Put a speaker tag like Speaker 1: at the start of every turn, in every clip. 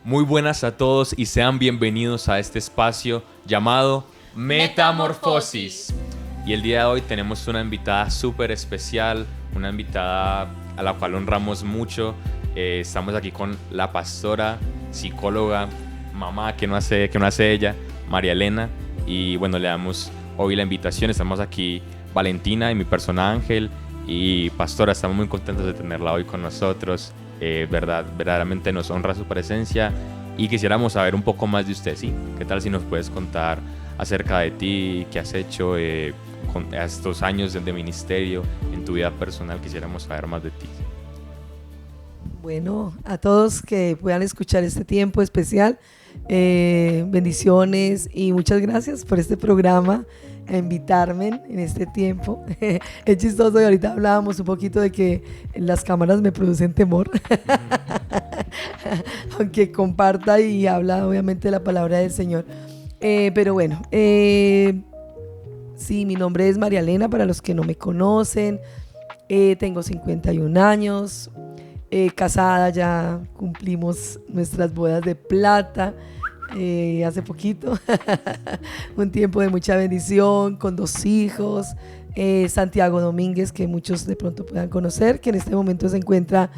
Speaker 1: Muy buenas a todos y sean bienvenidos a este espacio llamado Metamorfosis. Y el día de hoy tenemos una invitada súper especial, una invitada a la cual honramos mucho. Estamos aquí con la pastora, psicóloga, mamá que no hace ella, María Elena. Y bueno, le damos hoy la invitación. Estamos aquí Valentina y mi persona Ángel. Y pastora, estamos muy contentos de tenerla hoy con nosotros. Verdaderamente nos honra su presencia y quisiéramos saber un poco más de usted, ¿sí? ¿Qué tal si nos puedes contar acerca de ti, qué has hecho con estos años de ministerio, en tu vida personal? Quisiéramos saber más de ti.
Speaker 2: Bueno, a todos que puedan escuchar este tiempo especial, bendiciones y muchas gracias por este programa, a invitarme en este tiempo. Es chistoso y ahorita hablábamos un poquito de que las cámaras me producen temor, aunque comparta y habla obviamente la palabra del Señor. Pero bueno, sí, mi nombre es María Elena, para los que no me conocen. Tengo 51 años. Casada, ya cumplimos nuestras bodas de plata hace poquito. Un tiempo de mucha bendición, con 2 hijos. Santiago Domínguez, que muchos de pronto puedan conocer, que en este momento se encuentra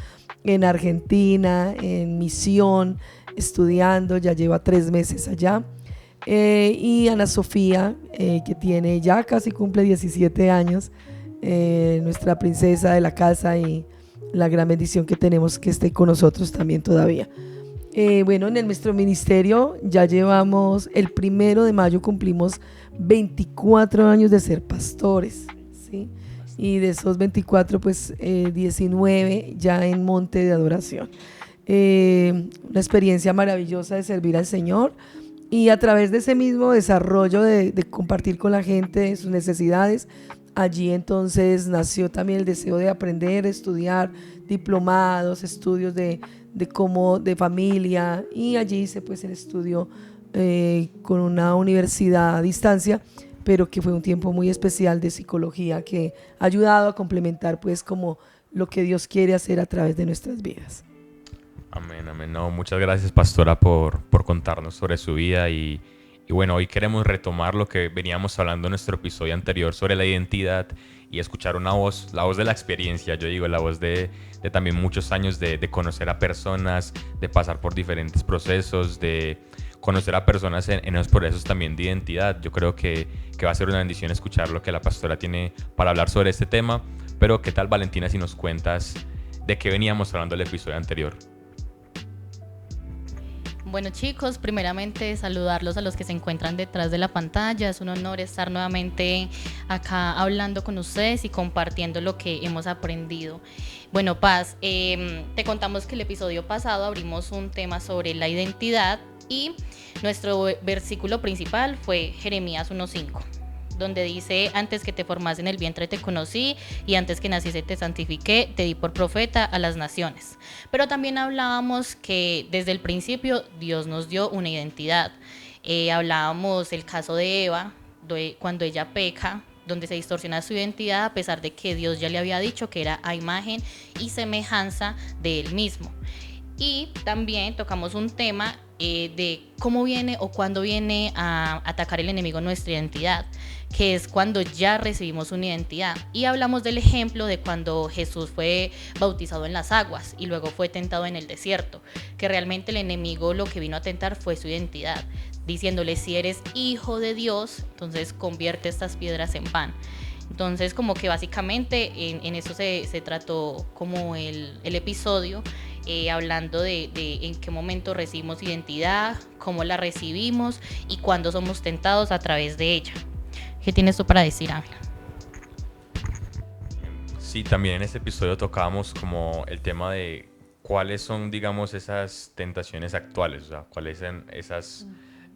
Speaker 2: en Argentina, en misión, estudiando, ya lleva 3 meses allá. Y Ana Sofía, que tiene ya casi cumple 17 años, nuestra princesa de la casa, y la gran bendición que tenemos que esté con nosotros también todavía. Bueno, en nuestro ministerio ya llevamos, el 1 de mayo cumplimos 24 años de ser pastores, ¿sí? Y de esos 24, pues 19 ya en Monte de Adoración. Una experiencia maravillosa de servir al Señor, y a través de ese mismo desarrollo de compartir con la gente sus necesidades. Allí entonces nació también el deseo de aprender, estudiar diplomados, estudios de familia, y allí hice pues el estudio con una universidad a distancia, pero que fue un tiempo muy especial de psicología que ha ayudado a complementar pues como lo que Dios quiere hacer a través de nuestras vidas.
Speaker 1: Amén, amén. No, muchas gracias, pastora, por contarnos sobre su vida y bueno, hoy queremos retomar lo que veníamos hablando en nuestro episodio anterior sobre la identidad y escuchar una voz, la voz de la experiencia, yo digo, la voz de también muchos años de conocer a personas, de pasar por diferentes procesos, de conocer a personas en esos procesos también de identidad. Yo creo que va a ser una bendición escuchar lo que la pastora tiene para hablar sobre este tema. Pero ¿qué tal, Valentina, si nos cuentas de qué veníamos hablando el episodio anterior?
Speaker 3: Bueno, chicos, primeramente saludarlos a los que se encuentran detrás de la pantalla. Es un honor estar nuevamente acá hablando con ustedes y compartiendo lo que hemos aprendido. Bueno, Paz, te contamos que el episodio pasado abrimos un tema sobre la identidad y nuestro versículo principal fue Jeremías 1:5, donde dice: antes que te formase en el vientre te conocí, y antes que naciese te santifiqué, te di por profeta a las naciones. Pero también hablábamos que desde el principio Dios nos dio una identidad. Hablábamos el caso de Eva, cuando ella peca, donde se distorsiona su identidad a pesar de que Dios ya le había dicho que era a imagen y semejanza de Él mismo. Y también tocamos un tema de cómo viene o cuándo viene a atacar el enemigo nuestra identidad, que es cuando ya recibimos una identidad. Y hablamos del ejemplo de cuando Jesús fue bautizado en las aguas y luego fue tentado en el desierto, que realmente el enemigo lo que vino a tentar fue su identidad, diciéndole: si eres hijo de Dios, entonces convierte estas piedras en pan. Entonces, como que básicamente en eso se trató como el episodio, hablando de en qué momento recibimos identidad, cómo la recibimos y cuándo somos tentados a través de ella. ¿Qué tienes tú para decir, Ángela?
Speaker 1: Sí, también en este episodio tocábamos como el tema de cuáles son, digamos, esas tentaciones actuales, o sea, cuáles son esas,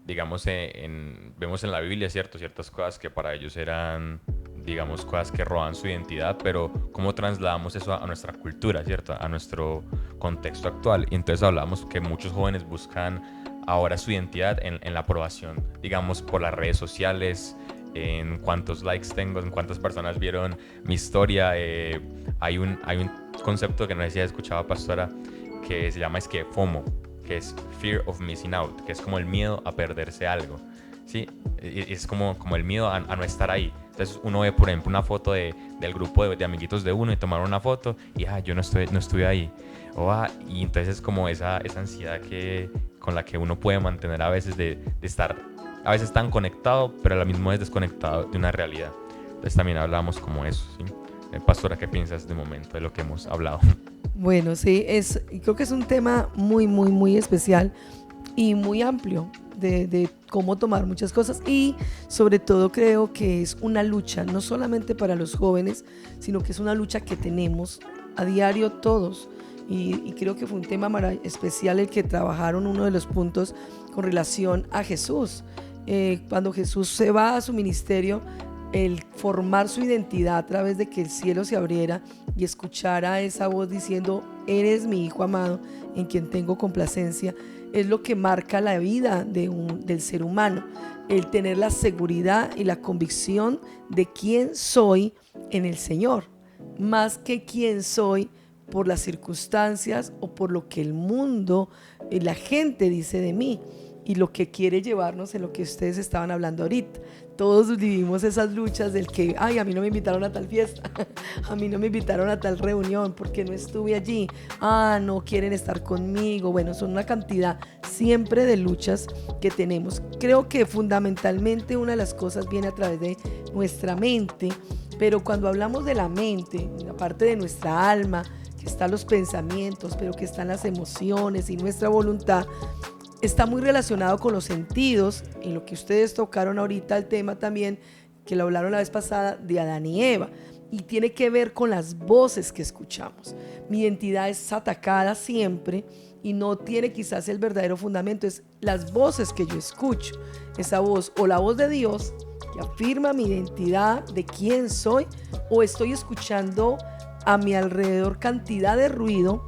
Speaker 1: digamos, vemos en la Biblia, ¿cierto? Ciertas cosas que para ellos eran, digamos, cosas que roban su identidad, pero cómo trasladamos eso a nuestra cultura, ¿cierto? A nuestro contexto actual. Y entonces hablamos que muchos jóvenes buscan ahora su identidad en la aprobación, digamos, por las redes sociales, en cuántos likes tengo, en cuántas personas vieron mi historia. Hay un concepto que no sé si has escuchado, pastora, que se llama FOMO, que es fear of missing out, que es como el miedo a perderse algo, ¿sí? Es como el miedo a no estar ahí. Entonces uno ve, por ejemplo, una foto del grupo de amiguitos de uno y tomaron una foto y yo no estuve ahí. Y entonces es como esa ansiedad con la que uno puede mantener a veces de estar a veces tan conectado, pero a la misma vez desconectado de una realidad. Entonces también hablamos como eso, ¿sí? Pastora, ¿qué piensas de momento de lo que hemos hablado?
Speaker 2: Bueno, sí, creo que es un tema muy, muy, muy especial y muy amplio de cómo tomar muchas cosas, y sobre todo creo que es una lucha no solamente para los jóvenes, sino que es una lucha que tenemos a diario todos, y creo que fue un tema especial el que trabajaron uno de los puntos con relación a Jesús. Cuando Jesús se va a su ministerio, el formar su identidad a través de que el cielo se abriera y escuchara esa voz diciendo: eres mi hijo amado en quien tengo complacencia, es lo que marca la vida del ser humano, el tener la seguridad y la convicción de quién soy en el Señor, más que quién soy por las circunstancias o por lo que el mundo y la gente dice de mí, y lo que quiere llevarnos en lo que ustedes estaban hablando ahorita. Todos vivimos esas luchas del que, a mí no me invitaron a tal fiesta, a mí no me invitaron a tal reunión porque no estuve allí, no quieren estar conmigo. Bueno, son una cantidad siempre de luchas que tenemos. Creo que fundamentalmente una de las cosas viene a través de nuestra mente, pero cuando hablamos de la mente, la parte de nuestra alma, que están los pensamientos, pero que están las emociones y nuestra voluntad, está muy relacionado con los sentidos, en lo que ustedes tocaron ahorita el tema también, que lo hablaron la vez pasada, de Adán y Eva, y tiene que ver con las voces que escuchamos. Mi identidad es atacada siempre y no tiene quizás el verdadero fundamento, es las voces que yo escucho, esa voz o la voz de Dios que afirma mi identidad de quién soy, o estoy escuchando a mi alrededor cantidad de ruido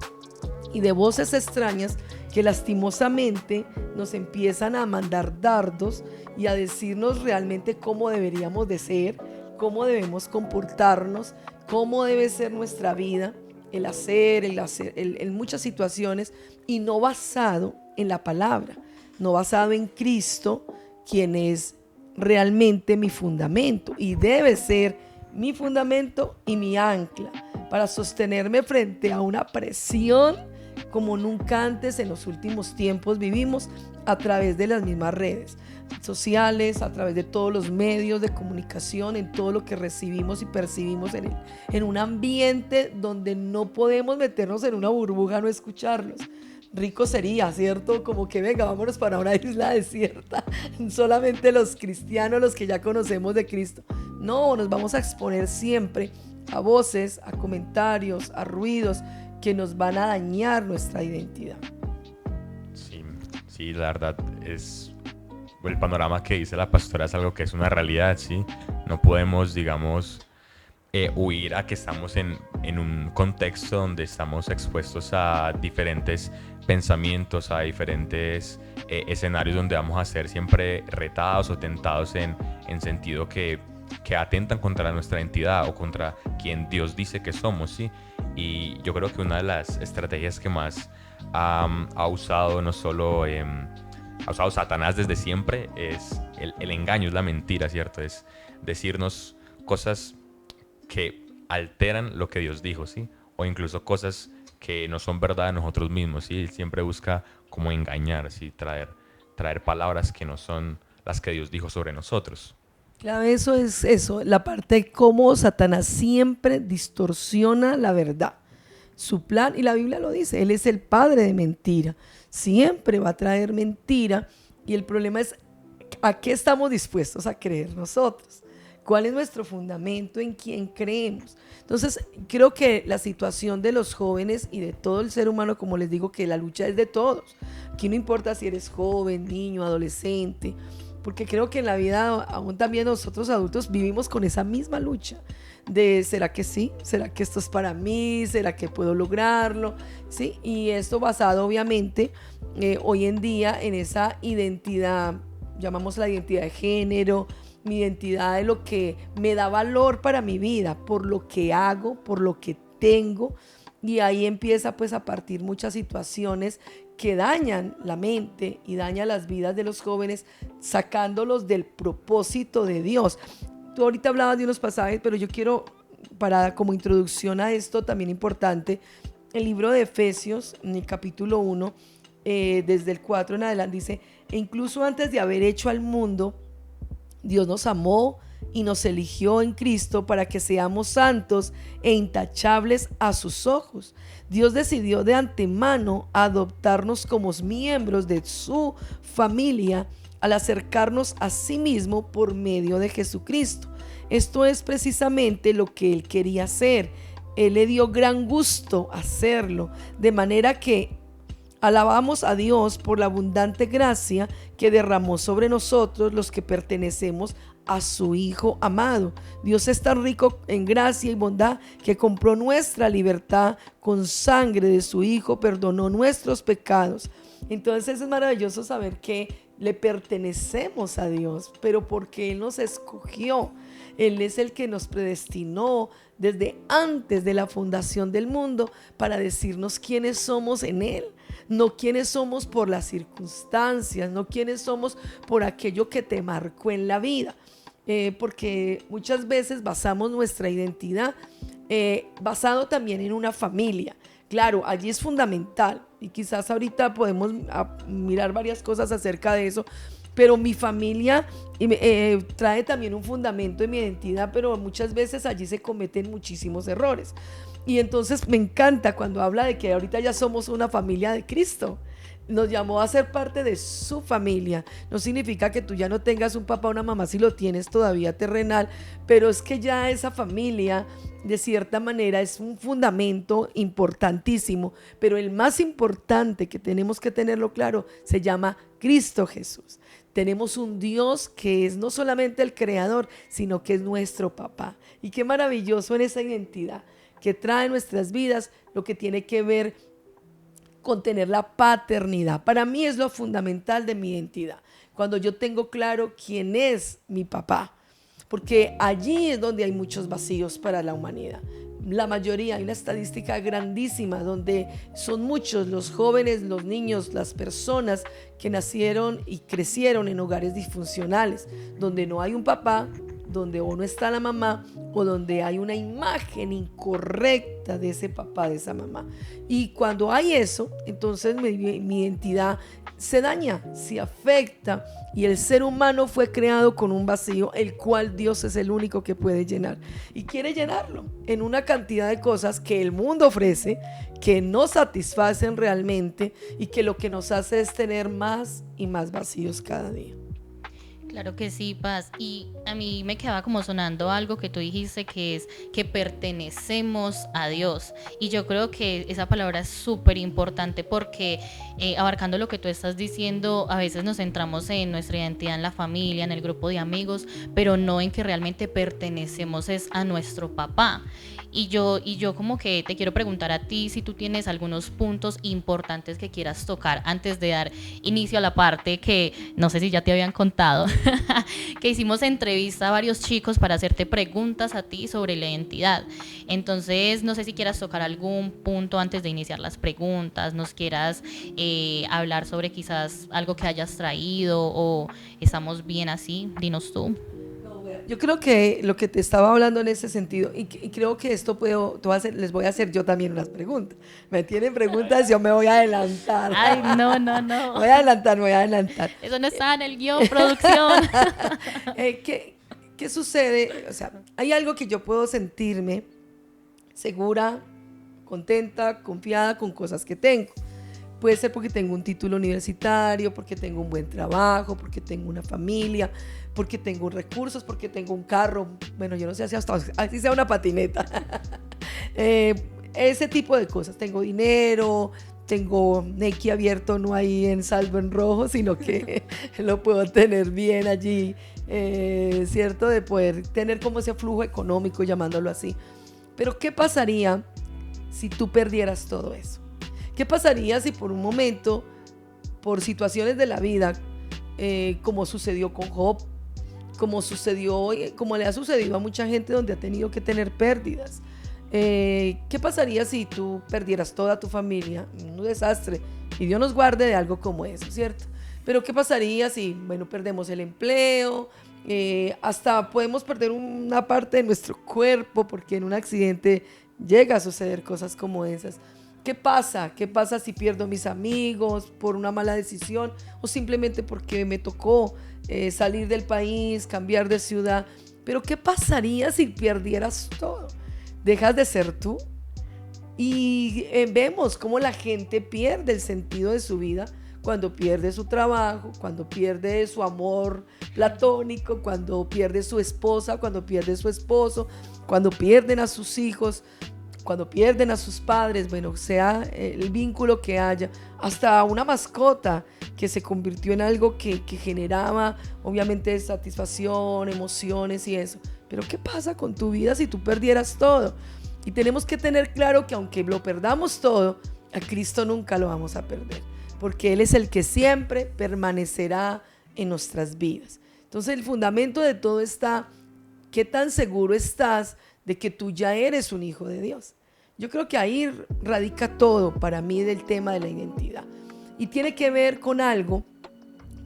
Speaker 2: y de voces extrañas que lastimosamente nos empiezan a mandar dardos y a decirnos realmente cómo deberíamos de ser, cómo debemos comportarnos, cómo debe ser nuestra vida, el hacer en muchas situaciones, y no basado en la palabra, no basado en Cristo, quien es realmente mi fundamento y debe ser mi fundamento y mi ancla para sostenerme frente a una presión como nunca antes en los últimos tiempos vivimos, a través de las mismas redes sociales, a través de todos los medios de comunicación, en todo lo que recibimos y percibimos en un ambiente donde no podemos meternos en una burbuja, no escucharlos. Rico sería, ¿cierto? Como que venga, vámonos para una isla desierta, solamente los cristianos, los que ya conocemos de Cristo. No, nos vamos a exponer siempre a voces, a comentarios, a ruidos que nos van a dañar nuestra identidad.
Speaker 1: Sí, la verdad es el panorama que dice la pastora, es algo que es una realidad, ¿sí? No podemos, digamos, huir a que estamos en un contexto donde estamos expuestos a diferentes pensamientos, a diferentes escenarios donde vamos a ser siempre retados o tentados en sentido que atentan contra nuestra identidad o contra quien Dios dice que somos, ¿sí? Y yo creo que una de las estrategias que más ha usado no solo ha usado Satanás desde siempre es el engaño, es la mentira, ¿cierto? Es decirnos cosas que alteran lo que Dios dijo, ¿sí? O incluso cosas que no son verdad de nosotros mismos, ¿sí? Él siempre busca como engañar, ¿sí? Traer palabras que no son las que Dios dijo sobre nosotros.
Speaker 2: Claro, eso es eso, la parte de cómo Satanás siempre distorsiona la verdad. Su plan, y la Biblia lo dice, él es el padre de mentira. Siempre va a traer mentira, y el problema es ¿a qué estamos dispuestos a creer nosotros? ¿Cuál es nuestro fundamento? ¿En quién creemos? Entonces, creo que la situación de los jóvenes y de todo el ser humano, como les digo, que la lucha es de todos. Aquí no importa si eres joven, niño, adolescente, porque creo que en la vida aún también nosotros adultos vivimos con esa misma lucha de ¿será que sí? ¿Será que esto es para mí? ¿Será que puedo lograrlo? ¿Sí? Y esto basado obviamente hoy en día en esa identidad, llamamos la identidad de género, mi identidad de lo que me da valor para mi vida, por lo que hago, por lo que tengo. Y ahí empieza pues a partir muchas situaciones que dañan la mente y dañan las vidas de los jóvenes, sacándolos del propósito de Dios. Tú ahorita hablabas de unos pasajes, pero yo quiero, para como introducción a esto también importante, el libro de Efesios, en el capítulo 1, desde el 4 en adelante, dice: e incluso antes de haber hecho al mundo, Dios nos amó y nos eligió en Cristo para que seamos santos e intachables a sus ojos. Dios decidió de antemano adoptarnos como miembros de su familia al acercarnos a sí mismo por medio de Jesucristo. Esto es precisamente lo que Él quería hacer. Él le dio gran gusto hacerlo, de manera que alabamos a Dios por la abundante gracia que derramó sobre nosotros los que pertenecemos a su Hijo amado. Dios es tan rico en gracia y bondad que compró nuestra libertad con sangre de su Hijo, perdonó nuestros pecados. Entonces es maravilloso saber que le pertenecemos a Dios, pero porque Él nos escogió. Él es el que nos predestinó desde antes de la fundación del mundo para decirnos quiénes somos en Él. No quiénes somos por las circunstancias, no quiénes somos por aquello que te marcó en la vida. Porque muchas veces basamos nuestra identidad basado también en una familia. Claro, allí es fundamental y quizás ahorita podemos mirar varias cosas acerca de eso, pero mi familia trae también un fundamento de mi identidad, pero muchas veces allí se cometen muchísimos errores. Y entonces me encanta cuando habla de que ahorita ya somos una familia de Cristo. Nos llamó a ser parte de su familia. No significa que tú ya no tengas un papá o una mamá si lo tienes todavía terrenal, pero es que ya esa familia de cierta manera es un fundamento importantísimo, pero el más importante que tenemos que tenerlo claro se llama Cristo Jesús. Tenemos un Dios que es no solamente el creador, sino que es nuestro papá. Y qué maravilloso en esa identidad que trae nuestras vidas lo que tiene que ver con tener la paternidad. Para mí es lo fundamental de mi identidad, cuando yo tengo claro quién es mi papá, porque allí es donde hay muchos vacíos para la humanidad. La mayoría, hay una estadística grandísima donde son muchos los jóvenes, los niños, las personas que nacieron y crecieron en hogares disfuncionales, donde no hay un papá, donde o no está la mamá o donde hay una imagen incorrecta de ese papá, de esa mamá. Y cuando hay eso, entonces mi identidad se daña, se afecta, y el ser humano fue creado con un vacío, el cual Dios es el único que puede llenar, y quiere llenarlo en una cantidad de cosas que el mundo ofrece, que no satisfacen realmente y que lo que nos hace es tener más y más vacíos cada día.
Speaker 3: Claro que sí, Paz. Y a mí me quedaba como sonando algo que tú dijiste, que es que pertenecemos a Dios. Y yo creo que esa palabra es súper importante porque abarcando lo que tú estás diciendo, a veces nos centramos en nuestra identidad en la familia, en el grupo de amigos, pero no en que realmente pertenecemos es a nuestro papá. Y yo como que te quiero preguntar a ti si tú tienes algunos puntos importantes que quieras tocar antes de dar inicio a la parte que no sé si ya te habían contado, que hicimos entrevista a varios chicos para hacerte preguntas a ti sobre la identidad. Entonces no sé si quieras tocar algún punto antes de iniciar las preguntas, nos quieras hablar sobre quizás algo que hayas traído o estamos bien así, dinos tú.
Speaker 2: Yo creo que lo que te estaba hablando en ese sentido, y creo que esto les voy a hacer yo también unas preguntas. Me tienen preguntas, yo me voy a adelantar.
Speaker 3: Ay, no.
Speaker 2: Voy a adelantar.
Speaker 3: Eso no está en el guión, producción.
Speaker 2: ¿Qué sucede? O sea, hay algo que yo puedo sentirme segura, contenta, confiada con cosas que tengo. Puede ser porque tengo un título universitario, porque tengo un buen trabajo, porque tengo una familia, porque tengo recursos, porque tengo un carro. Bueno, yo no sé si hasta así sea una patineta. Ese tipo de cosas. Tengo dinero, tengo Nequi abierto, no ahí en saldo en rojo, sino que lo puedo tener bien allí, ¿cierto? De poder tener como ese flujo económico, llamándolo así. Pero ¿qué pasaría si tú perdieras todo eso? ¿Qué pasaría si por un momento, por situaciones de la vida, como sucedió con Job, como le ha sucedido a mucha gente donde ha tenido que tener pérdidas? ¿Qué pasaría si tú perdieras toda tu familia? Un desastre, Y Dios nos guarde de algo como eso, ¿cierto? Pero ¿qué pasaría si, bueno, perdemos el empleo? Hasta podemos perder una parte de nuestro cuerpo porque en un accidente llega a suceder cosas como esas. ¿Qué pasa? ¿Qué pasa si pierdo mis amigos por una mala decisión o simplemente porque me tocó salir del país, cambiar de ciudad? Pero ¿qué pasaría si perdieras todo? ¿Dejas de ser tú? Y vemos cómo la gente pierde el sentido de su vida cuando pierde su trabajo, cuando pierde su amor platónico, cuando pierde su esposa, cuando pierde su esposo, cuando pierden a sus hijos, cuando pierden a sus padres, bueno, sea el vínculo que haya, hasta una mascota que se convirtió en algo que generaba obviamente satisfacción, emociones y eso. Pero ¿qué pasa con tu vida si tú perdieras todo? Y tenemos que tener claro que aunque lo perdamos todo, a Cristo nunca lo vamos a perder, porque Él es el que siempre permanecerá en nuestras vidas. Entonces el fundamento de todo está, ¿qué tan seguro estás de que tú ya eres un hijo de Dios? Yo creo que ahí radica todo para mí del tema de la identidad. Y tiene que ver con algo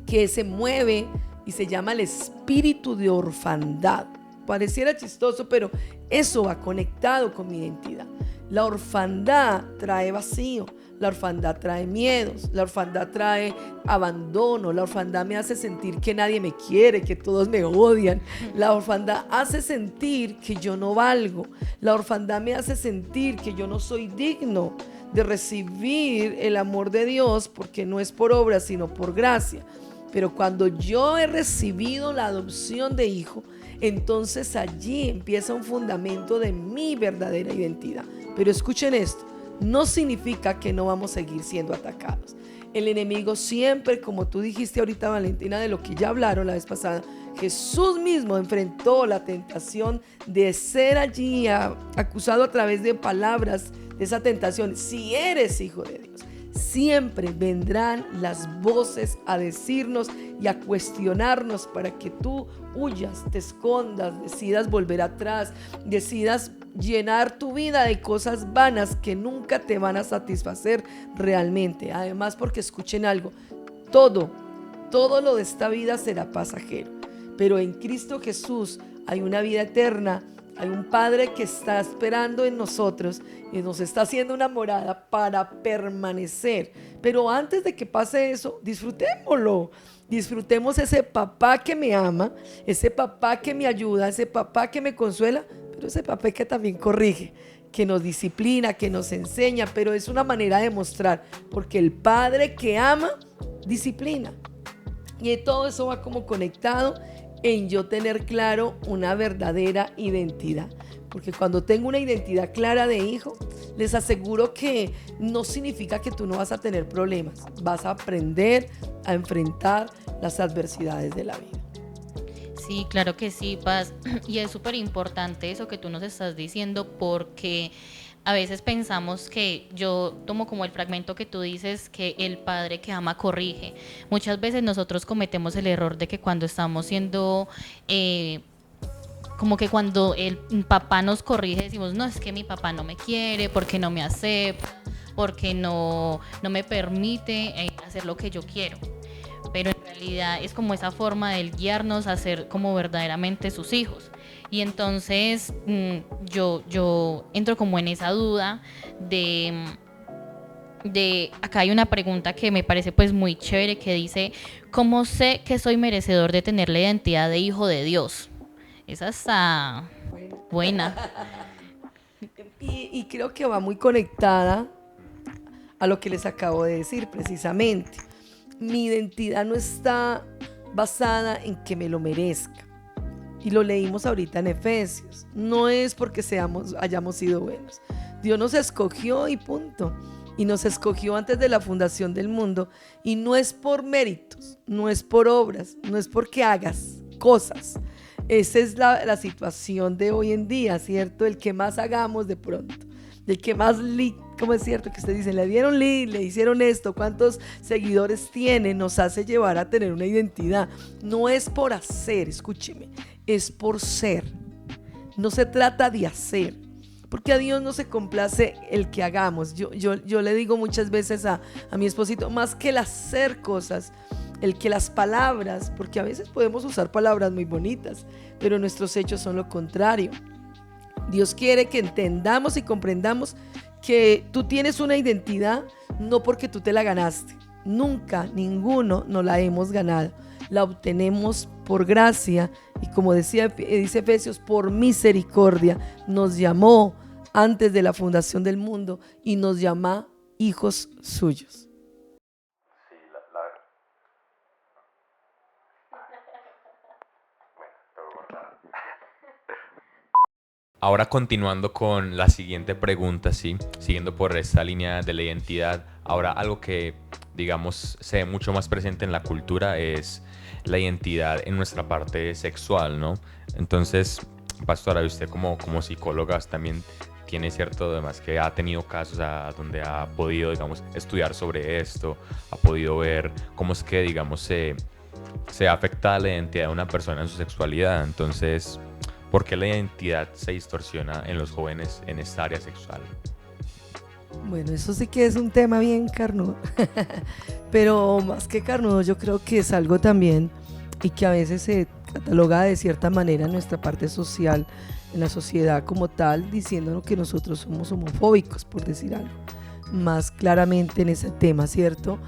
Speaker 2: que se mueve y se llama el espíritu de orfandad. Pareciera chistoso, pero eso va conectado con mi identidad. La orfandad trae vacío, la orfandad trae miedos, la orfandad trae abandono, la orfandad me hace sentir que nadie me quiere, que todos me odian. La orfandad hace sentir que yo no valgo. La orfandad me hace sentir que yo no soy digno de recibir el amor de Dios, porque no es por obra, sino por gracia. Pero cuando yo he recibido la adopción de hijo, entonces allí empieza un fundamento de mi verdadera identidad. Pero escuchen esto, no significa que no vamos a seguir siendo atacados. El enemigo siempre, como tú dijiste ahorita, Valentina, de lo que ya hablaron la vez pasada, Jesús mismo enfrentó la tentación de ser allí acusado a través de palabras de esa tentación. Si eres hijo de Dios, siempre vendrán las voces a decirnos y a cuestionarnos para que tú huyas, te escondas, decidas volver atrás, decidas llenar tu vida de cosas vanas que nunca te van a satisfacer realmente. Además, porque escuchen algo, todo lo de esta vida será pasajero, pero en Cristo Jesús hay una vida eterna. Hay un Padre que está esperando en nosotros y nos está haciendo una morada para permanecer. Pero antes de que pase eso, disfrutémoslo. Disfrutemos ese papá que me ama, ese papá que me ayuda, ese papá que me consuela, pero ese papá que también corrige, que nos disciplina, que nos enseña, pero es una manera de mostrar, porque el Padre que ama, disciplina. Y todo eso va como conectado en yo tener claro una verdadera identidad. Porque cuando tengo una identidad clara de hijo, les aseguro que no significa que tú no vas a tener problemas. Vas a aprender a enfrentar las adversidades de la vida.
Speaker 3: Sí, claro que sí, Paz. Y es súper importante eso que tú nos estás diciendo, porque a veces pensamos que, yo tomo como el fragmento que tú dices, que el padre que ama corrige. Muchas veces nosotros cometemos el error de que cuando estamos siendo, como que cuando el papá nos corrige, decimos, no, es que mi papá no me quiere, porque no me acepta, porque no me permite hacer lo que yo quiero. Pero en realidad es como esa forma de guiarnos a ser como verdaderamente sus hijos. Y entonces yo entro como en esa duda de acá hay una pregunta que me parece pues muy chévere, que dice, ¿cómo sé que soy merecedor de tener la identidad de hijo de Dios? Esa está buena.
Speaker 2: Y creo que va muy conectada a lo que les acabo de decir precisamente. Mi identidad no está basada en que me lo merezca. Y lo leímos ahorita en Efesios. No es porque hayamos sido buenos. Dios nos escogió y punto. Y nos escogió antes de la fundación del mundo. Y no es por méritos, no es por obras, no es porque hagas cosas. Esa es la situación de hoy en día, ¿cierto? El que más hagamos de pronto. El que más como es cierto que ustedes dicen, le dieron le hicieron esto, cuántos seguidores tiene, nos hace llevar a tener una identidad. No es por hacer, escúcheme, es por ser. No se trata de hacer, porque a Dios no se complace el que hagamos. Yo le digo muchas veces a mi esposito, más que el hacer cosas, el que las palabras, porque a veces podemos usar palabras muy bonitas, pero nuestros hechos son lo contrario. Dios quiere que entendamos y comprendamos que tú tienes una identidad no porque tú te la ganaste. Nunca, ninguno nos la hemos ganado. La obtenemos por gracia y, como dice Efesios, por misericordia. Nos llamó antes de la fundación del mundo y nos llama hijos suyos.
Speaker 1: Ahora continuando con la siguiente pregunta, ¿sí? Siguiendo por esta línea de la identidad, ahora algo que, digamos, se ve mucho más presente en la cultura es la identidad en nuestra parte sexual, ¿no? Entonces, pastora, usted como psicóloga también tiene cierto, además, que ha tenido casos donde ha podido, digamos, estudiar sobre esto, ha podido ver cómo es que, digamos, se afecta la identidad de una persona en su sexualidad. Entonces, ¿por qué la identidad se distorsiona en los jóvenes en esta área sexual?
Speaker 2: Bueno, eso sí que es un tema bien carnudo, pero más que carnudo yo creo que es algo también y que a veces se cataloga de cierta manera en nuestra parte social, en la sociedad como tal, diciéndonos que nosotros somos homofóbicos, por decir algo, más claramente en ese tema, ¿cierto?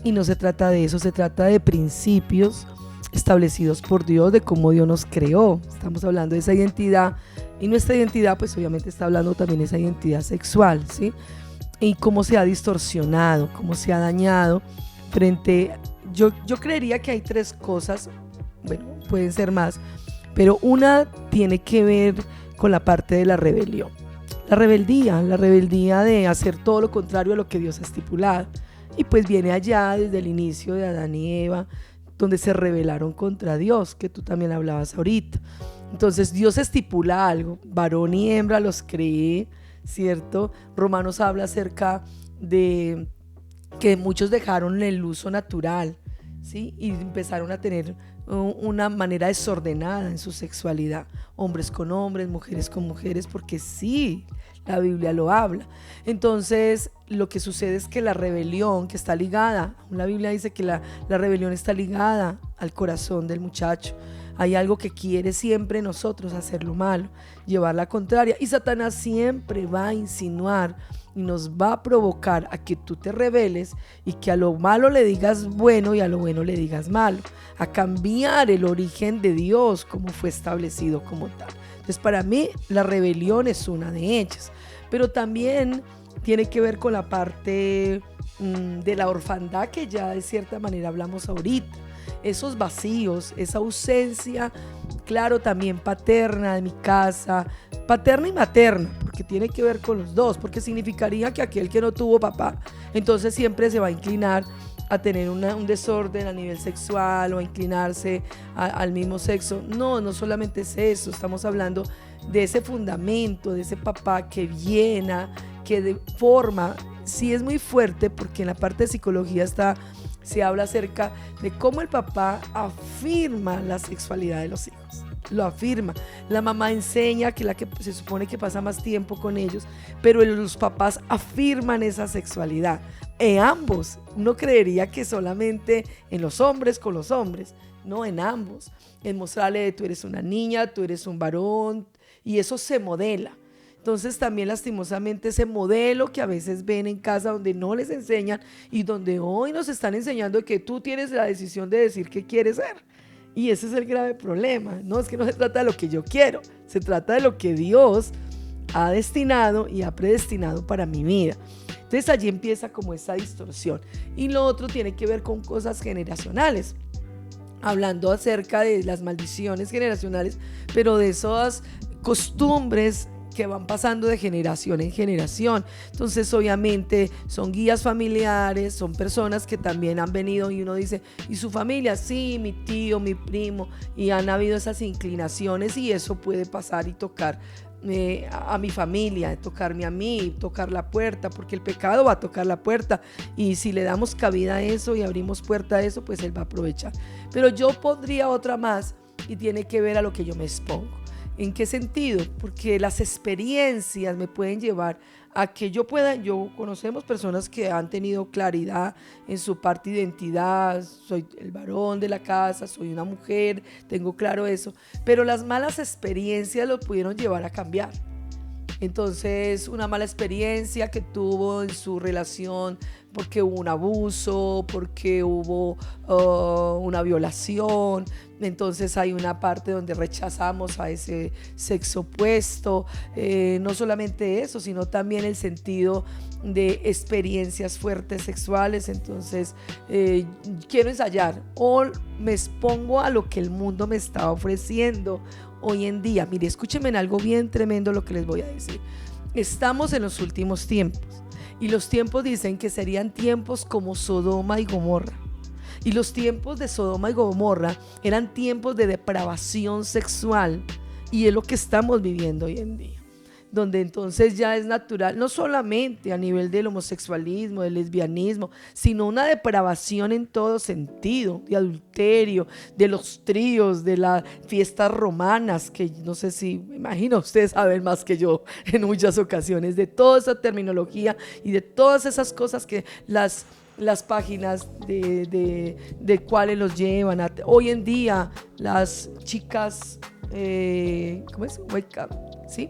Speaker 2: Y no se trata de eso, se trata de principios establecidos por Dios, de cómo Dios nos creó. Estamos hablando de esa identidad, y nuestra identidad pues obviamente está hablando también de esa identidad sexual, ¿sí? Y cómo se ha distorsionado, cómo se ha dañado frente, yo creería que hay tres cosas, bueno, pueden ser más, pero una tiene que ver con la parte de la rebelión. La rebeldía de hacer todo lo contrario a lo que Dios ha estipulado. Y pues viene allá desde el inicio de Adán y Eva, donde se rebelaron contra Dios, que tú también hablabas ahorita. Entonces Dios estipula algo, varón y hembra los creé, ¿cierto? Romanos habla acerca de que muchos dejaron el uso natural, ¿sí? Y empezaron a tener una manera desordenada en su sexualidad, hombres con hombres, mujeres con mujeres, porque sí, la Biblia lo habla. Entonces lo que sucede es que la rebelión que está ligada, la Biblia dice que la rebelión está ligada al corazón del muchacho. Hay algo que quiere siempre nosotros, hacer lo malo, llevar la contraria, y Satanás siempre va a insinuar y nos va a provocar a que tú te rebeles y que a lo malo le digas bueno y a lo bueno le digas malo, a cambiar el origen de Dios como fue establecido como tal. Entonces para mí la rebelión es una de ellas, pero también tiene que ver con la parte de la orfandad, que ya de cierta manera hablamos ahorita. Esos vacíos, esa ausencia, claro, también paterna de mi casa, paterna y materna, porque tiene que ver con los dos, porque significaría que aquel que no tuvo papá, entonces siempre se va a inclinar a tener un desorden a nivel sexual o a inclinarse al mismo sexo. No solamente es eso, estamos hablando de ese fundamento, de ese papá que llena, que de forma, sí es muy fuerte, porque en la parte de psicología se habla acerca de cómo el papá afirma la sexualidad de los hijos, lo afirma. La mamá enseña, que la que se supone que pasa más tiempo con ellos, pero los papás afirman esa sexualidad. En ambos, no creería que solamente en los hombres con los hombres, no, en ambos. En mostrarle, tú eres una niña, tú eres un varón, y eso se modela. Entonces también lastimosamente ese modelo que a veces ven en casa, donde no les enseñan y donde hoy nos están enseñando que tú tienes la decisión de decir qué quieres ser. Y ese es el grave problema. No, es que no se trata de lo que yo quiero, se trata de lo que Dios ha destinado y ha predestinado para mi vida. Entonces allí empieza como esa distorsión. Y lo otro tiene que ver con cosas generacionales, hablando acerca de las maldiciones generacionales, pero de esas costumbres que van pasando de generación en generación. Entonces obviamente son guías familiares, son personas que también han venido, y uno dice, ¿y su familia? Sí, mi tío, mi primo, y han habido esas inclinaciones, y eso puede pasar y tocar a mi familia, tocarme a mí, tocar la puerta, porque el pecado va a tocar la puerta, y si le damos cabida a eso y abrimos puerta a eso, pues él va a aprovechar. Pero yo pondría otra más, y tiene que ver a lo que yo me expongo. ¿En qué sentido? Porque las experiencias me pueden llevar a que conocemos personas que han tenido claridad en su parte de identidad, soy el varón de la casa, soy una mujer, tengo claro eso, pero las malas experiencias lo pudieron llevar a cambiar. Entonces, una mala experiencia que tuvo en su relación porque hubo un abuso, porque hubo una violación, entonces hay una parte donde rechazamos a ese sexo opuesto, no solamente eso, sino también el sentido de experiencias fuertes sexuales. Entonces quiero ensayar o me expongo a lo que el mundo me está ofreciendo hoy en día. Mire, escúchenme en algo bien tremendo lo que les voy a decir. Estamos en los últimos tiempos y los tiempos dicen que serían tiempos como Sodoma y Gomorra. Y los tiempos de Sodoma y Gomorra eran tiempos de depravación sexual, y es lo que estamos viviendo hoy en día, donde entonces ya es natural, no solamente a nivel del homosexualismo, del lesbianismo, sino una depravación en todo sentido, de adulterio, de los tríos, de las fiestas romanas, que no sé si, me imagino ustedes saben más que yo en muchas ocasiones, de toda esa terminología y de todas esas cosas que las páginas de cuáles los llevan. Hoy en día las chicas, ¿cómo es? Wake up, ¿sí?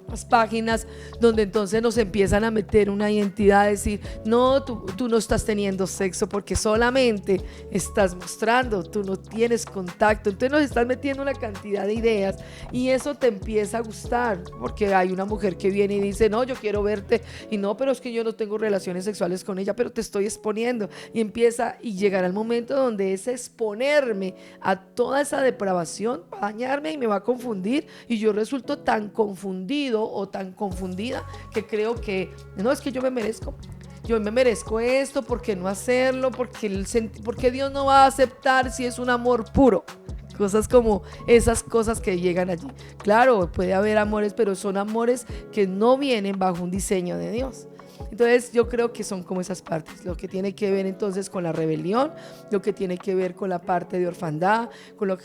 Speaker 2: Las páginas donde entonces nos empiezan a meter una identidad, decir, no, tú no estás teniendo sexo porque solamente estás mostrando, tú no tienes contacto. Entonces nos están metiendo una cantidad de ideas y eso te empieza a gustar, porque hay una mujer que viene y dice, no, yo quiero verte, y no, pero es que yo no tengo relaciones sexuales con ella, pero te estoy exponiendo, y empieza, y llegará el momento donde ese exponerme a toda esa depravación va a dañarme y me va a confundir, y yo resulto tan confundido o tan confundida que creo que no, es que yo me merezco esto, ¿por qué no hacerlo? Porque Dios no va a aceptar si es un amor puro. Cosas como esas cosas que llegan allí. Claro, puede haber amores, pero son amores que no vienen bajo un diseño de Dios. Entonces yo creo que son como esas partes, lo que tiene que ver entonces con la rebelión, lo que tiene que ver con la parte de orfandad, con la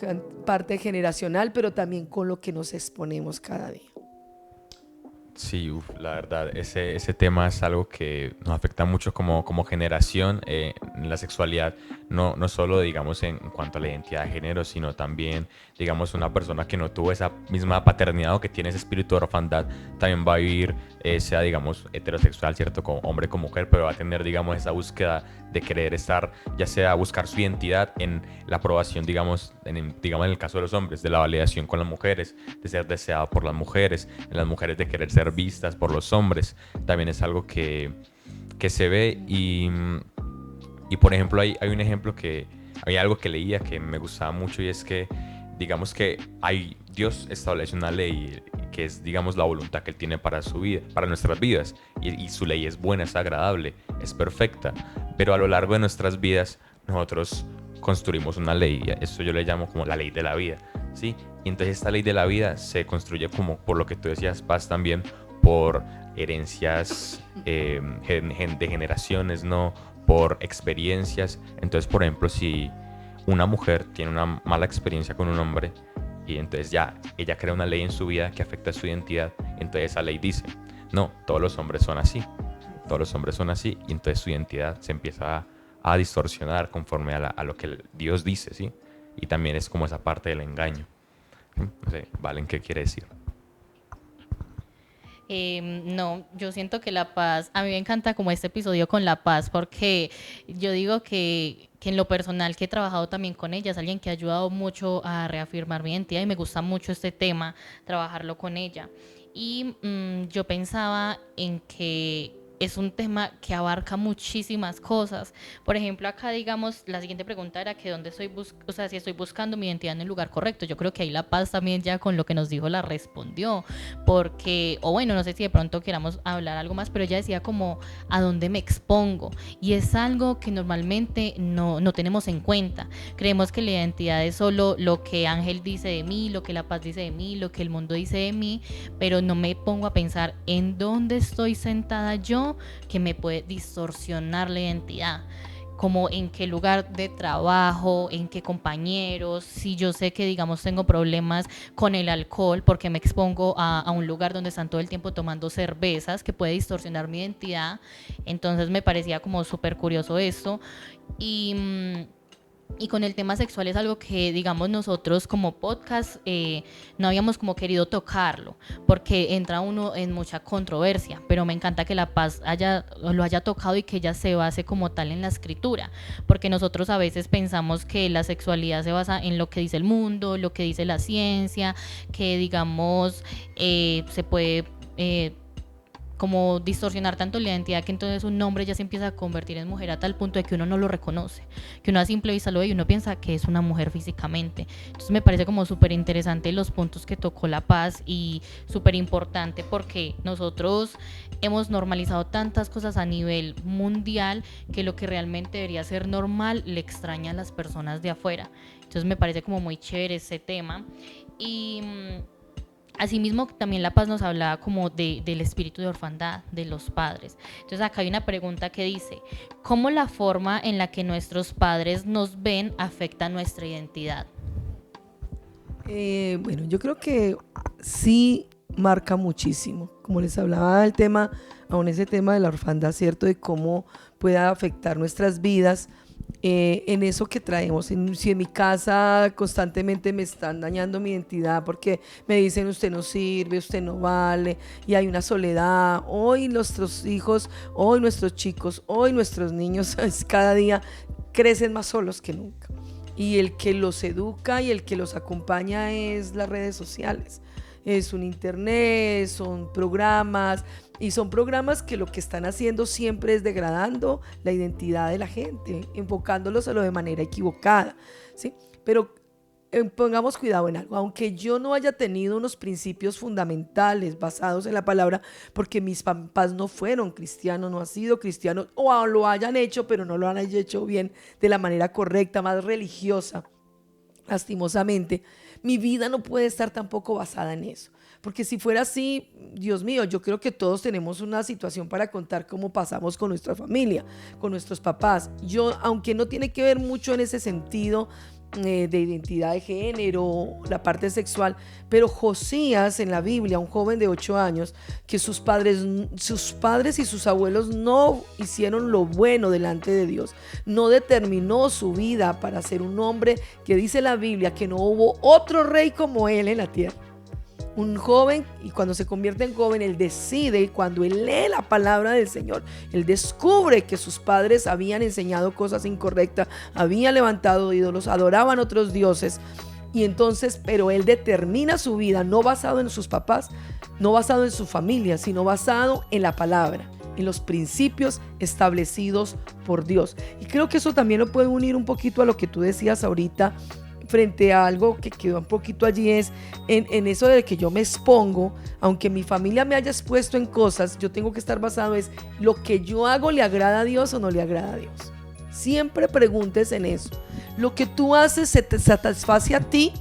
Speaker 2: parte generacional, pero también con lo que nos exponemos cada día.
Speaker 1: Sí, la verdad, ese tema es algo que nos afecta mucho como generación, en la sexualidad, no solo, digamos, en cuanto a la identidad de género, sino también, digamos, una persona que no tuvo esa misma paternidad o que tiene ese espíritu de orfandad, también va a vivir, sea, digamos, heterosexual, ¿cierto? Como hombre, como mujer, pero va a tener, digamos, esa búsqueda de querer estar, ya sea buscar su identidad en la aprobación, digamos, en el caso de los hombres, de la validación con las mujeres, de ser deseado por las mujeres, en las mujeres de querer ser vistas por los hombres. También es algo que se ve y por ejemplo hay un ejemplo hay algo que leía que me gustaba mucho, y es que digamos que Dios establece una ley que es, digamos, la voluntad que Él tiene para su vida, para nuestras vidas, y su ley es buena, es agradable, es perfecta, pero a lo largo de nuestras vidas nosotros construimos una ley, eso yo le llamo como la ley de la vida, ¿sí? Y entonces esta ley de la vida se construye, como por lo que tú decías, Paz, también por herencias de generaciones, ¿no? Por experiencias. Entonces, por ejemplo, si una mujer tiene una mala experiencia con un hombre y entonces ya ella crea una ley en su vida que afecta su identidad, entonces esa ley dice, no, todos los hombres son así, y entonces su identidad se empieza a distorsionar conforme a lo que Dios dice, ¿sí? Y también es como esa parte del engaño. No sé, Valen, ¿qué quiere decir?
Speaker 3: No, yo siento que la paz, a mí me encanta como este episodio con la paz, porque yo digo que en lo personal que he trabajado también con ella, es alguien que ha ayudado mucho a reafirmar mi identidad y me gusta mucho este tema, trabajarlo con ella. Y yo pensaba en que es un tema que abarca muchísimas cosas. Por ejemplo, acá, digamos, la siguiente pregunta era que dónde estoy o sea, si estoy buscando mi identidad en el lugar correcto. Yo creo que ahí la paz también ya con lo que nos dijo la respondió, porque, o bueno, no sé si de pronto queramos hablar algo más, pero ella decía como a dónde me expongo, y es algo que normalmente no tenemos en cuenta. Creemos que la identidad es solo lo que Ángel dice de mí, lo que la paz dice de mí, lo que el mundo dice de mí, pero no me pongo a pensar en dónde estoy sentada yo, que me puede distorsionar la identidad. como en qué lugar de trabajo, en qué compañeros, si yo sé que, digamos, tengo problemas con el alcohol porque me expongo a un lugar donde están todo el tiempo tomando cervezas, que puede distorsionar mi identidad. Entonces me parecía como súper curioso esto. Y con el tema sexual es algo que, digamos, nosotros como podcast no habíamos como querido tocarlo, porque entra uno en mucha controversia, pero me encanta que La Paz lo haya tocado y que ella se base como tal en la escritura, porque nosotros a veces pensamos que la sexualidad se basa en lo que dice el mundo, lo que dice la ciencia, que, digamos, se puede... como distorsionar tanto la identidad que entonces un hombre ya se empieza a convertir en mujer a tal punto de que uno no lo reconoce, que uno a simple vista lo ve y uno piensa que es una mujer físicamente. Entonces me parece como súper interesante los puntos que tocó La Paz y súper importante porque nosotros hemos normalizado tantas cosas a nivel mundial que lo que realmente debería ser normal le extraña a las personas de afuera. Entonces me parece como muy chévere ese tema. Y asimismo, también La Paz nos hablaba como del espíritu de orfandad, de los padres. Entonces acá hay una pregunta que dice, ¿cómo la forma en la que nuestros padres nos ven afecta nuestra identidad?
Speaker 2: Bueno, yo creo que sí marca muchísimo. Como les hablaba del tema, aún ese tema de la orfandad, ¿cierto? De cómo puede afectar nuestras vidas. En eso que traemos, si en mi casa constantemente me están dañando mi identidad porque me dicen usted no sirve, usted no vale y hay una soledad, hoy nuestros hijos, hoy nuestros chicos, hoy nuestros niños cada día crecen más solos que nunca y el que los educa y el que los acompaña es las redes sociales, es un internet, son programas. Y son programas que lo que están haciendo siempre es degradando la identidad de la gente, enfocándolos a lo de manera equivocada, ¿sí? Pero pongamos cuidado en algo, aunque yo no haya tenido unos principios fundamentales basados en la palabra, porque mis papás no fueron cristianos, no han sido cristianos, o lo hayan hecho, pero no lo han hecho bien de la manera correcta, más religiosa, lastimosamente, mi vida no puede estar tampoco basada en eso. Porque si fuera así, Dios mío, yo creo que todos tenemos una situación para contar cómo pasamos con nuestra familia, con nuestros papás. Yo, aunque no tiene que ver mucho en ese sentido de identidad de género, la parte sexual, pero Josías en la Biblia, un joven de 8 años, que sus padres y sus abuelos no hicieron lo bueno delante de Dios, no determinó su vida para ser un hombre que dice la Biblia que no hubo otro rey como él en la tierra. Un joven, y cuando se convierte en joven, él decide, cuando él lee la palabra del Señor, él descubre que sus padres habían enseñado cosas incorrectas, habían levantado ídolos, adoraban otros dioses, y entonces, pero él determina su vida no basado en sus papás, no basado en su familia, sino basado en la palabra, en los principios establecidos por Dios. Y creo que eso también lo puede unir un poquito a lo que tú decías ahorita, frente a algo que quedó un poquito allí, es en eso de que yo me expongo, aunque mi familia me haya expuesto en cosas, yo tengo que estar basado es lo que yo hago, ¿le agrada a Dios o no le agrada a Dios? Siempre preguntes en eso. ¿Lo que tú haces se te satisface a ti?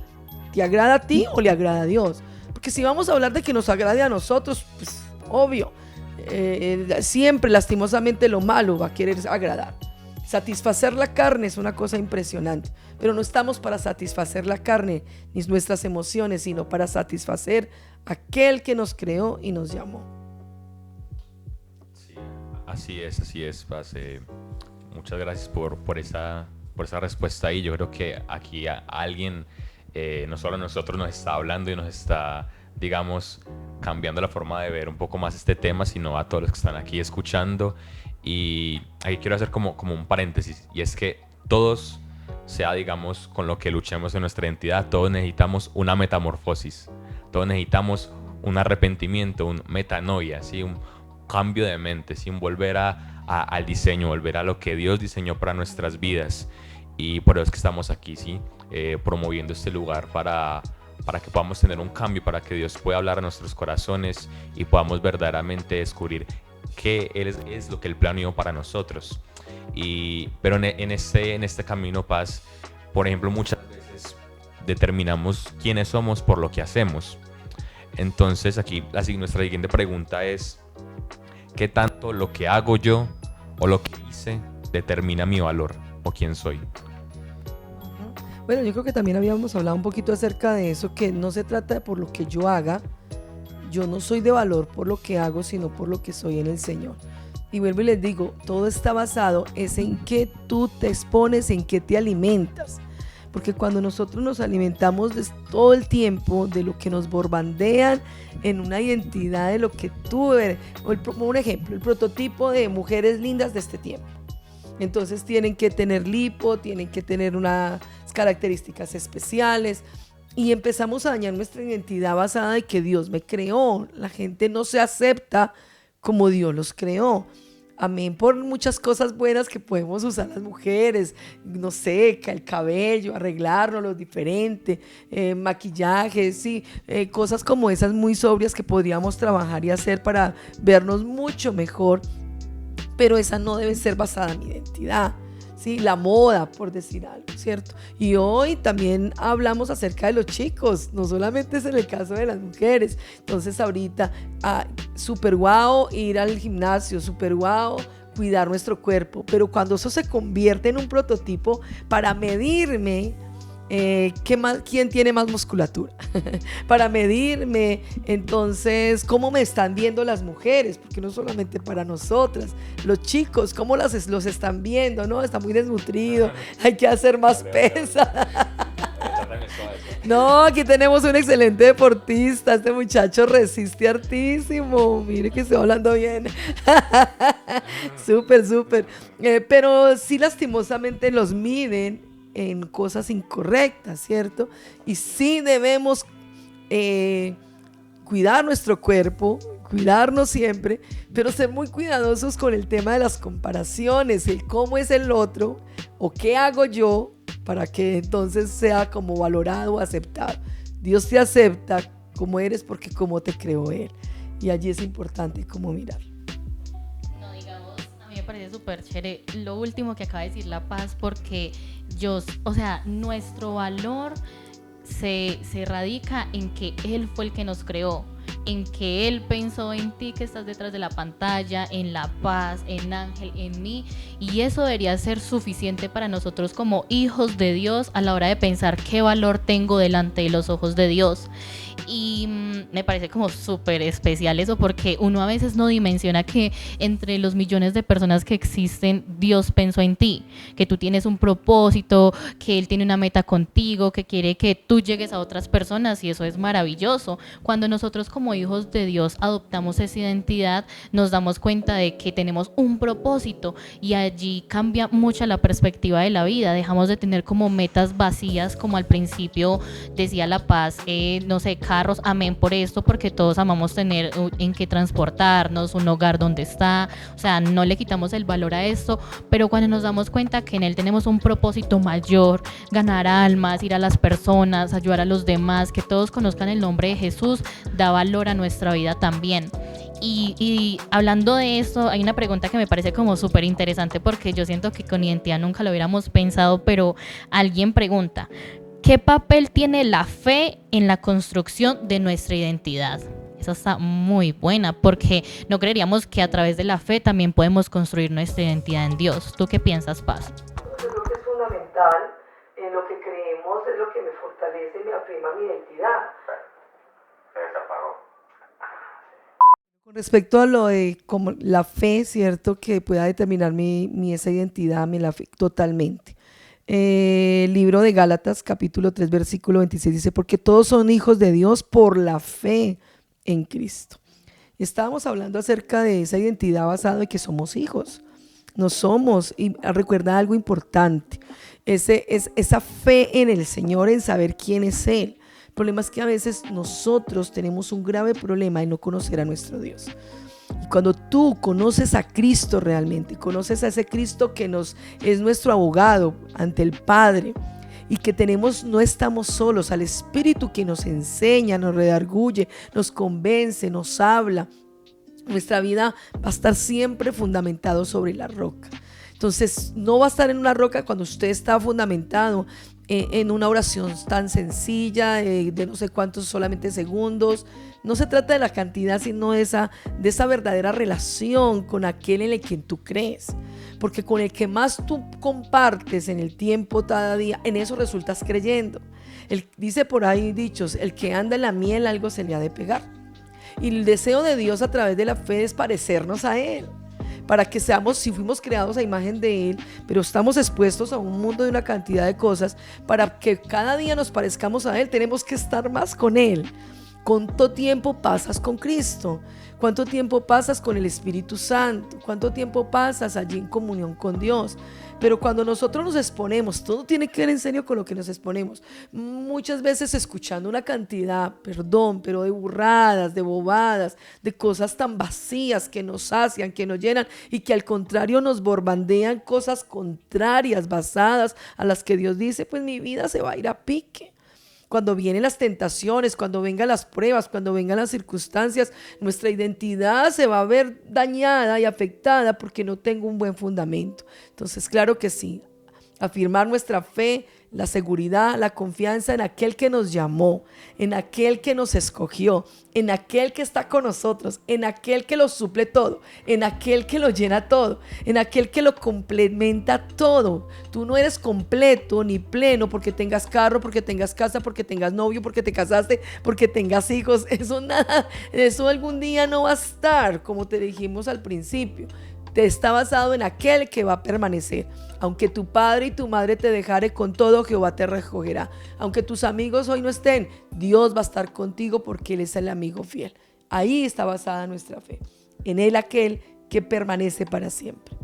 Speaker 2: ¿Te agrada a ti o le agrada a Dios? Porque si vamos a hablar de que nos agrade a nosotros, pues obvio, siempre lastimosamente lo malo va a querer agradar. Satisfacer la carne es una cosa impresionante, pero no estamos para satisfacer la carne ni nuestras emociones, sino para satisfacer a aquel que nos creó y nos llamó.
Speaker 1: Sí, así es, Paz. Muchas gracias por esa respuesta ahí. Yo creo que aquí alguien, no solo a nosotros, nos está hablando y nos está, digamos, cambiando la forma de ver un poco más este tema, sino a todos los que están aquí escuchando. Y aquí quiero hacer como un paréntesis, y es que todos, sea digamos con lo que luchemos en nuestra identidad, todos necesitamos una metamorfosis, todos necesitamos un arrepentimiento, un metanoia, ¿sí? Un cambio de mente, ¿sí? Un volver al diseño, volver a lo que Dios diseñó para nuestras vidas. Y por eso es que estamos aquí, ¿sí? Promoviendo este lugar para que podamos tener un cambio, para que Dios pueda hablar a nuestros corazones y podamos verdaderamente descubrir qué es lo que Él planeó para nosotros. Pero en este camino, Paz, por ejemplo, muchas veces determinamos quiénes somos por lo que hacemos. Entonces aquí nuestra siguiente pregunta es: ¿qué tanto lo que hago yo o lo que hice determina mi valor o quién soy.
Speaker 2: Bueno, yo creo que también habíamos hablado un poquito acerca de eso, que no se trata de por lo que yo haga. Yo no soy de valor por lo que hago, sino por lo que soy en el Señor. Y vuelvo y les digo, todo está basado es en qué tú te expones, en qué te alimentas. Porque cuando nosotros nos alimentamos todo el tiempo de lo que nos bombardean en una identidad de lo que tú eres, un ejemplo, el prototipo de mujeres lindas de este tiempo. Entonces tienen que tener lipo, tienen que tener unas características especiales y empezamos a dañar nuestra identidad basada en que Dios me creó. La gente no se acepta como Dios los creó. Amén, por muchas cosas buenas que podemos usar las mujeres, no sé, el cabello, arreglarnos lo diferente, maquillaje, sí, cosas como esas muy sobrias que podríamos trabajar y hacer para vernos mucho mejor, pero esa no debe ser basada en mi identidad. Sí, la moda, por decir algo, ¿cierto? Y hoy también hablamos acerca de los chicos, no solamente es en el caso de las mujeres. Entonces ahorita, súper guau ir al gimnasio, súper guau cuidar nuestro cuerpo, pero cuando eso se convierte en un prototipo para medirme, ¿quién tiene más musculatura? Para medirme, entonces, ¿cómo me están viendo las mujeres? Porque no solamente para nosotras, los chicos, ¿cómo los están viendo? ¿No? Está muy desnutrido, hay que hacer más pesa. No, aquí tenemos un excelente deportista, este muchacho resiste hartísimo, mire que estoy hablando bien. Súper, súper. Pero sí, lastimosamente los miden en cosas incorrectas, ¿cierto? Y sí debemos cuidar nuestro cuerpo, cuidarnos siempre, pero ser muy cuidadosos con el tema de las comparaciones, el cómo es el otro o qué hago yo para que entonces sea como valorado o aceptado. Dios te acepta como eres porque como te creó Él, y allí es importante cómo mirar.
Speaker 3: No, digamos, a mí me parece súper chévere lo último que acaba de decir La Paz, porque nuestro valor se radica en que Él fue el que nos creó, en que Él pensó en ti que estás detrás de la pantalla, en La Paz, en Ángel, en mí, y eso debería ser suficiente para nosotros como hijos de Dios a la hora de pensar qué valor tengo delante de los ojos de Dios. Y me parece como súper especial eso, porque uno a veces no dimensiona que entre los millones de personas que existen, Dios pensó en ti, que tú tienes un propósito, que Él tiene una meta contigo, que quiere que tú llegues a otras personas, y eso es maravilloso. Cuando nosotros como hijos de Dios adoptamos esa identidad, nos damos cuenta de que tenemos un propósito, y allí cambia mucho la perspectiva de la vida. Dejamos de tener como metas vacías, como al principio decía La Paz, no sé, carros, amén por esto, porque todos amamos tener en qué transportarnos, un hogar donde está, o sea, no le quitamos el valor a esto, pero cuando nos damos cuenta que en Él tenemos un propósito mayor, ganar almas, ir a las personas, ayudar a los demás, que todos conozcan el nombre de Jesús, da valor a nuestra vida también. Y hablando de esto, hay una pregunta que me parece como súper interesante, porque yo siento que con identidad nunca lo hubiéramos pensado, pero alguien pregunta: ¿qué papel tiene la fe en la construcción de nuestra identidad? Esa está muy buena, porque no creeríamos que a través de la fe también podemos construir nuestra identidad en Dios. ¿Tú qué piensas, Paz?
Speaker 2: Yo creo que es fundamental. En lo que creemos es lo que me fortalece y me afirma mi identidad.
Speaker 1: Se desapagó.
Speaker 2: Con respecto a lo de como la fe, ¿cierto? Que pueda determinar esa identidad, la fe totalmente. El libro de Gálatas, capítulo 3, versículo 26 dice: porque todos son hijos de Dios por la fe en Cristo. Estábamos hablando acerca de esa identidad basada en que somos hijos. No somos, y recuerda algo importante, esa fe en el Señor, en saber quién es Él. El problema es que a veces nosotros tenemos un grave problema en no conocer a nuestro Dios. Y cuando tú conoces a Cristo realmente, conoces a ese Cristo que es nuestro abogado ante el Padre, y que no estamos solos, al Espíritu que nos enseña, nos redarguye, nos convence, nos habla, nuestra vida va a estar siempre fundamentado sobre la roca. Entonces no va a estar en una roca cuando usted está fundamentado en una oración tan sencilla, de no sé cuántos solamente segundos. No se trata de la cantidad, sino de esa verdadera relación con aquel en el que tú crees. Porque con el que más tú compartes en el tiempo cada día, en eso resultas creyendo. Dice por ahí dichos, el que anda en la miel algo se le ha de pegar. Y el deseo de Dios a través de la fe es parecernos a Él. Para que seamos, si fuimos creados a imagen de Él, pero estamos expuestos a un mundo de una cantidad de cosas, para que cada día nos parezcamos a Él, tenemos que estar más con Él. ¿Cuánto tiempo pasas con Cristo? ¿Cuánto tiempo pasas con el Espíritu Santo? ¿Cuánto tiempo pasas allí en comunión con Dios? Pero cuando nosotros nos exponemos, todo tiene que ver en serio con lo que nos exponemos. Muchas veces escuchando una cantidad, pero de burradas, de bobadas, de cosas tan vacías que nos sacian, que nos llenan y que al contrario nos bombardean cosas contrarias, basadas a las que Dios dice, pues mi vida se va a ir a pique. Cuando vienen las tentaciones, cuando vengan las pruebas, cuando vengan las circunstancias, nuestra identidad se va a ver dañada y afectada porque no tengo un buen fundamento. Entonces, claro que sí, afirmar nuestra fe, la seguridad, la confianza en aquel que nos llamó, en aquel que nos escogió, en aquel que está con nosotros, en aquel que lo suple todo, en aquel que lo llena todo, en aquel que lo complementa todo. Tú no eres completo ni pleno porque tengas carro, porque tengas casa, porque tengas novio, porque te casaste, porque tengas hijos. Eso nada, eso algún día no va a estar, como te dijimos al principio. Te está basado en aquel que va a permanecer. Aunque tu padre y tu madre te dejare, con todo Jehová te recogerá. Aunque tus amigos hoy no estén, Dios va a estar contigo porque Él es el amigo fiel. Ahí está basada nuestra fe. En Él aquel que permanece para siempre.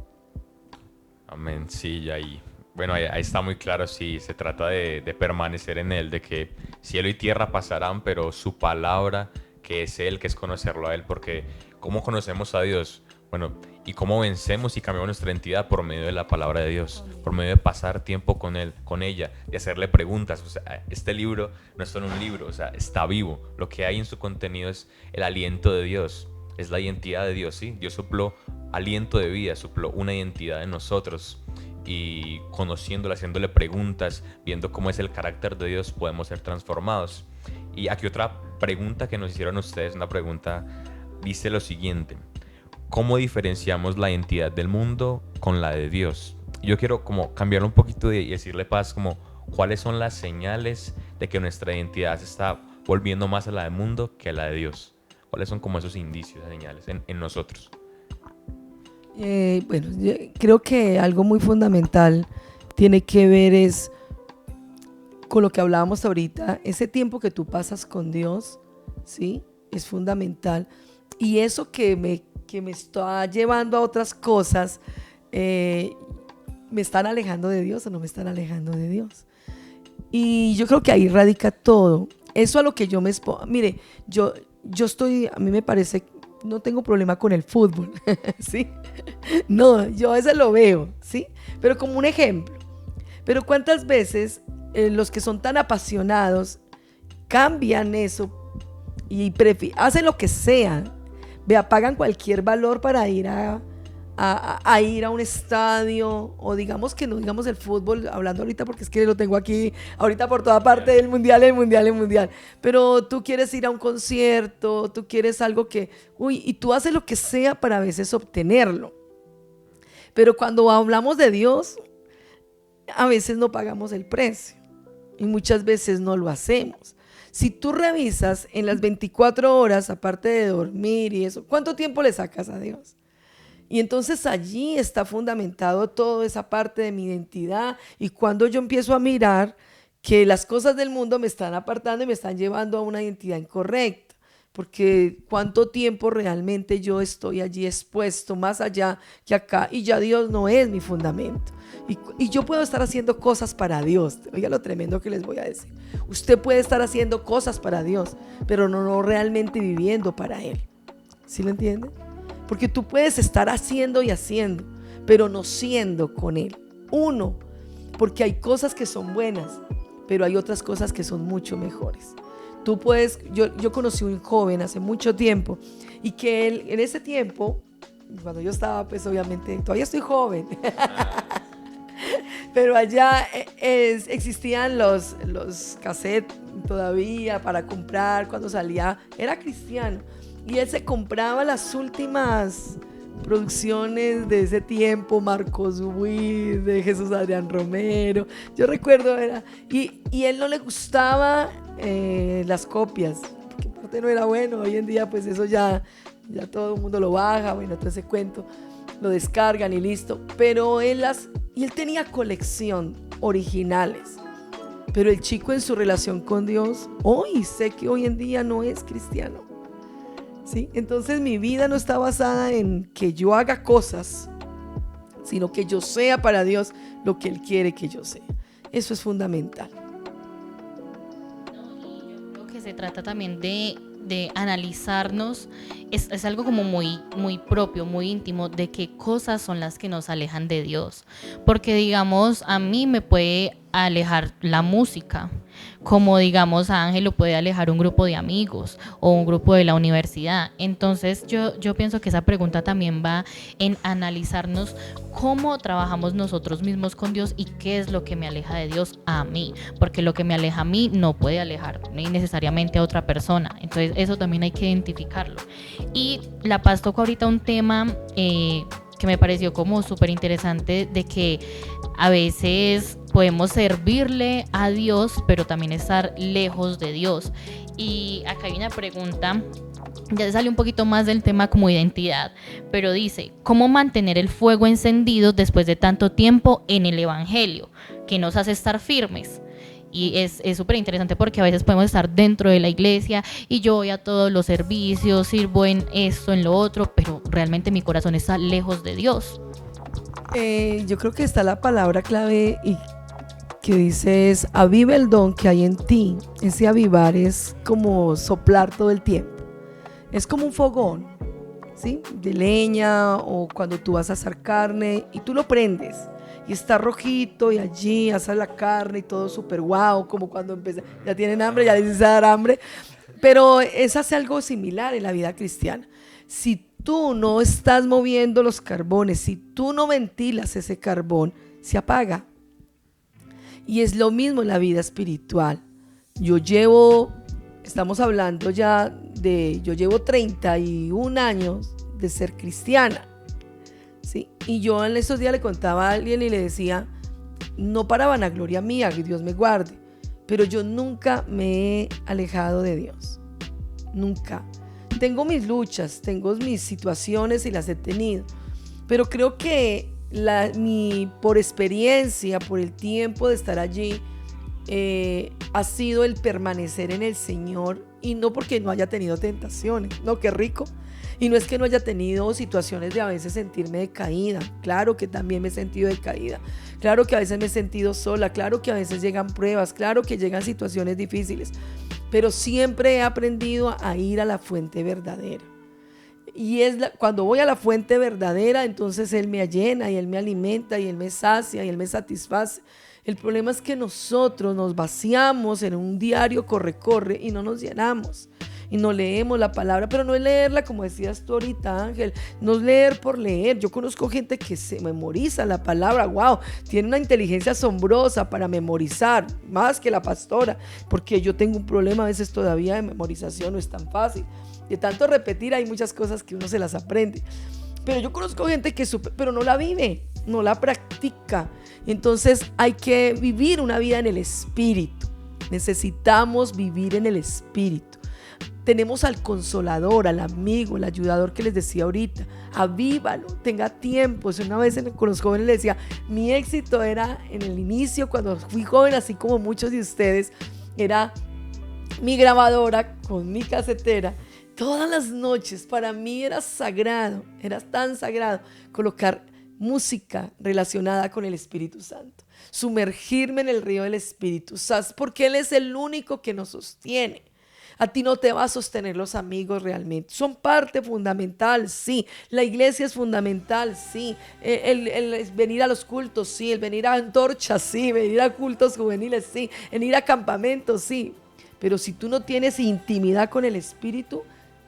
Speaker 1: Amén, sí, y ahí. Bueno, ahí está muy claro, sí, se trata de permanecer en Él, de que cielo y tierra pasarán, pero su palabra, que es Él, que es conocerlo a Él, porque ¿cómo conocemos a Dios? Bueno, y cómo vencemos y cambiamos nuestra identidad por medio de la palabra de Dios, por medio de pasar tiempo con Él, con ella, de hacerle preguntas. O sea, este libro no es solo un libro, o sea, está vivo. Lo que hay en su contenido es el aliento de Dios, es la identidad de Dios, ¿sí? Dios sopló aliento de vida, sopló una identidad en nosotros y conociéndola, haciéndole preguntas, viendo cómo es el carácter de Dios, podemos ser transformados. Y aquí otra pregunta que nos hicieron ustedes, una pregunta, dice lo siguiente: ¿cómo diferenciamos la identidad del mundo con la de Dios? Yo quiero como cambiarlo un poquito y decirle, Paz, como cuáles son las señales de que nuestra identidad se está volviendo más a la del mundo que a la de Dios. ¿Cuáles son como esos indicios, señales en nosotros?
Speaker 2: Bueno, yo creo que algo muy fundamental tiene que ver es con lo que hablábamos ahorita, ese tiempo que tú pasas con Dios, ¿sí? Es fundamental. Y eso que me está llevando a otras cosas, ¿me están alejando de Dios o no me están alejando de Dios? Y yo creo que ahí radica todo. Eso a lo que yo me expongo. Mire, yo estoy, a mí me parece, no tengo problema con el fútbol, ¿sí? No, yo a veces lo veo, ¿sí? Pero como un ejemplo. Pero ¿cuántas veces los que son tan apasionados cambian eso y hacen lo que sea? Pagan cualquier valor para ir a ir a un estadio, o digamos que no digamos el fútbol, hablando ahorita porque es que lo tengo aquí ahorita por toda parte, el mundial, pero tú quieres ir a un concierto, tú quieres algo y tú haces lo que sea para a veces obtenerlo. Pero cuando hablamos de Dios, a veces no pagamos el precio y muchas veces no lo hacemos. Si tú revisas en las 24 horas, aparte de dormir y eso, ¿cuánto tiempo le sacas a Dios? Y entonces allí está fundamentado toda esa parte de mi identidad. Y cuando yo empiezo a mirar que las cosas del mundo me están apartando y me están llevando a una identidad incorrecta, porque cuánto tiempo realmente yo estoy allí expuesto más allá que acá, y ya Dios no es mi fundamento. Y yo puedo estar haciendo cosas para Dios. Oiga lo tremendo que les voy a decir. Usted puede estar haciendo cosas para Dios, pero no realmente viviendo para Él. ¿Sí lo entienden? Porque tú puedes estar haciendo y haciendo, pero no siendo con Él. Uno, porque hay cosas que son buenas, pero hay otras cosas que son mucho mejores. Tú puedes, yo conocí un joven hace mucho tiempo y que él en ese tiempo, cuando yo estaba pues obviamente, todavía estoy joven, Pero allá existían los cassettes todavía para comprar cuando salía, era cristiano. Y él se compraba las últimas producciones de ese tiempo, Marcos Witt, de Jesús Adrián Romero. Yo recuerdo, y él no le gustaba las copias, porque aparte no era bueno. Hoy en día pues eso ya todo el mundo lo baja, bueno, todo ese cuento, lo descargan y listo. Pero él tenía colección originales. Pero el chico en su relación con Dios, sé que hoy en día no es cristiano. ¿Sí? Entonces mi vida no está basada en que yo haga cosas, sino que yo sea para Dios lo que Él quiere que yo sea. Eso es fundamental.
Speaker 3: Yo creo que se trata también de analizarnos, es algo como muy, muy propio, muy íntimo, de qué cosas son las que nos alejan de Dios. Porque digamos, a mí me puede alejar la música, como digamos a Ángel lo puede alejar un grupo de amigos o un grupo de la universidad. Entonces yo pienso que esa pregunta también va en analizarnos cómo trabajamos nosotros mismos con Dios y qué es lo que me aleja de Dios a mí, porque lo que me aleja a mí no puede alejar necesariamente a otra persona. Entonces eso también hay que identificarlo. Y la Paz tocó ahorita un tema que me pareció como súper interesante, de que a veces podemos servirle a Dios, pero también estar lejos de Dios. Y acá hay una pregunta, ya sale un poquito más del tema como identidad, pero dice, ¿cómo mantener el fuego encendido después de tanto tiempo en el Evangelio, que nos hace estar firmes? Y es súper interesante porque a veces podemos estar dentro de la iglesia y yo voy a todos los servicios, sirvo en esto, en lo otro, pero realmente mi corazón está lejos de Dios.
Speaker 2: Yo creo que está la palabra clave y que dice es: aviva el don que hay en ti. Ese avivar es como soplar todo el tiempo. Es como un fogón, ¿sí? De leña, o cuando tú vas a asar carne y tú lo prendes y está rojito y allí asas la carne y todo súper guau, como cuando ya tienen hambre, ya les dice dar hambre. Pero hace algo similar en la vida cristiana. Si tú no estás moviendo los carbones, si tú no ventilas ese carbón, se apaga. Y es lo mismo en la vida espiritual. Estamos hablando ya yo llevo 31 años de ser cristiana, ¿sí? Y yo en estos días le contaba a alguien y le decía, no para vanagloria mía, que Dios me guarde, pero yo nunca me he alejado de Dios, nunca. Tengo mis luchas, tengo mis situaciones y las he tenido, pero creo que por experiencia, por el tiempo de estar allí, ha sido el permanecer en el Señor, y no porque no haya tenido tentaciones, no, qué rico, y no es que no haya tenido situaciones de a veces sentirme decaída, claro que también me he sentido decaída, claro que a veces me he sentido sola, claro que a veces llegan pruebas, claro que llegan situaciones difíciles, pero siempre he aprendido a ir a la fuente verdadera. Y cuando voy a la fuente verdadera, entonces Él me llena y Él me alimenta y Él me sacia y Él me satisface. El problema es que nosotros nos vaciamos en un diario corre y no nos llenamos y no leemos la palabra, pero no es leerla como decías tú ahorita, Ángel, no es leer por leer. Yo conozco gente que se memoriza la palabra, wow, tiene una inteligencia asombrosa para memorizar, más que la pastora, porque yo tengo un problema a veces todavía de memorización, no es tan fácil. De tanto repetir hay muchas cosas que uno se las aprende, pero yo conozco gente pero no la vive, no la practica. Entonces hay que vivir una vida en el Espíritu. Necesitamos vivir en el Espíritu. Tenemos al Consolador, al amigo, el ayudador que les decía ahorita. Avívalo, tenga tiempo. Una vez con los jóvenes les decía, mi éxito era en el inicio, cuando fui joven, así como muchos de ustedes, era mi grabadora con mi casetera. Todas las noches para mí era sagrado, era tan sagrado colocar música relacionada con el Espíritu Santo, sumergirme en el río del Espíritu, ¿sabes? Porque Él es el único que nos sostiene. A ti no te va a sostener los amigos realmente, son parte fundamental, sí, la iglesia es fundamental, sí, el venir a los cultos, sí, el venir a antorchas, sí, venir a cultos juveniles, sí, el ir a campamentos, sí, pero si tú no tienes intimidad con el Espíritu,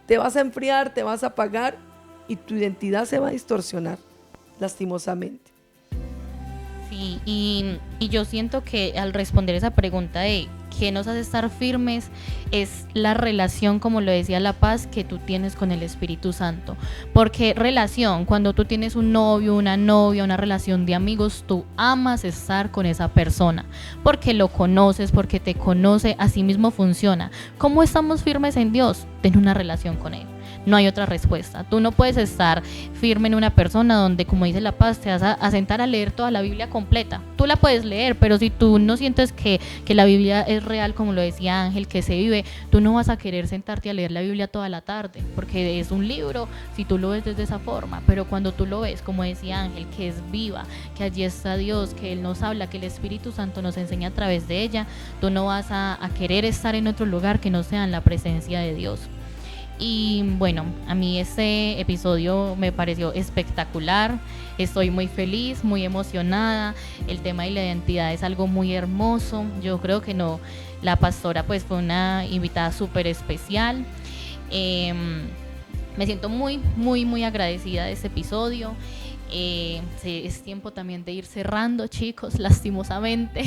Speaker 2: te vas a enfriar, te vas a apagar y tu identidad se va a distorsionar, lastimosamente.
Speaker 3: Sí, y yo siento que al responder esa pregunta de qué nos hace estar firmes es la relación, como lo decía La Paz, que tú tienes con el Espíritu Santo. Porque relación, cuando tú tienes un novio, una novia, una relación de amigos, tú amas estar con esa persona, porque lo conoces, porque te conoce, así mismo funciona. ¿Cómo estamos firmes en Dios? Ten una relación con Él. No hay otra respuesta. Tú no puedes estar firme en una persona donde, como dice La Paz, te vas a sentar a leer toda la Biblia completa. Tú la puedes leer, pero si tú no sientes que la Biblia es real, como lo decía Ángel, que se vive, tú no vas a querer sentarte a leer la Biblia toda la tarde, porque es un libro si tú lo ves desde esa forma. Pero cuando tú lo ves, como decía Ángel, que es viva, que allí está Dios, que Él nos habla, que el Espíritu Santo nos enseña a través de ella, tú no vas a querer estar en otro lugar que no sea en la presencia de Dios. Y bueno, a mí este episodio me pareció espectacular, estoy muy feliz, muy emocionada, el tema de la identidad es algo muy hermoso, yo creo que la pastora pues fue una invitada súper especial, me siento muy, muy, muy agradecida de este episodio. Es tiempo también de ir cerrando, chicos, lastimosamente.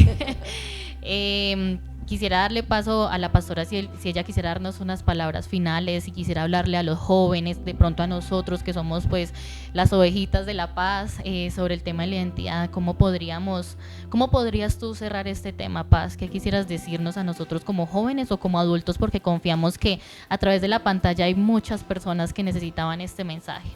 Speaker 3: Quisiera darle paso a la pastora si ella quisiera darnos unas palabras finales, si quisiera hablarle a los jóvenes, de pronto a nosotros que somos pues las ovejitas de La Paz, sobre el tema de la identidad. ¿Cómo podrías tú cerrar este tema, Paz? ¿Qué quisieras decirnos a nosotros como jóvenes o como adultos? Porque confiamos que a través de la pantalla hay muchas personas que necesitaban este mensaje.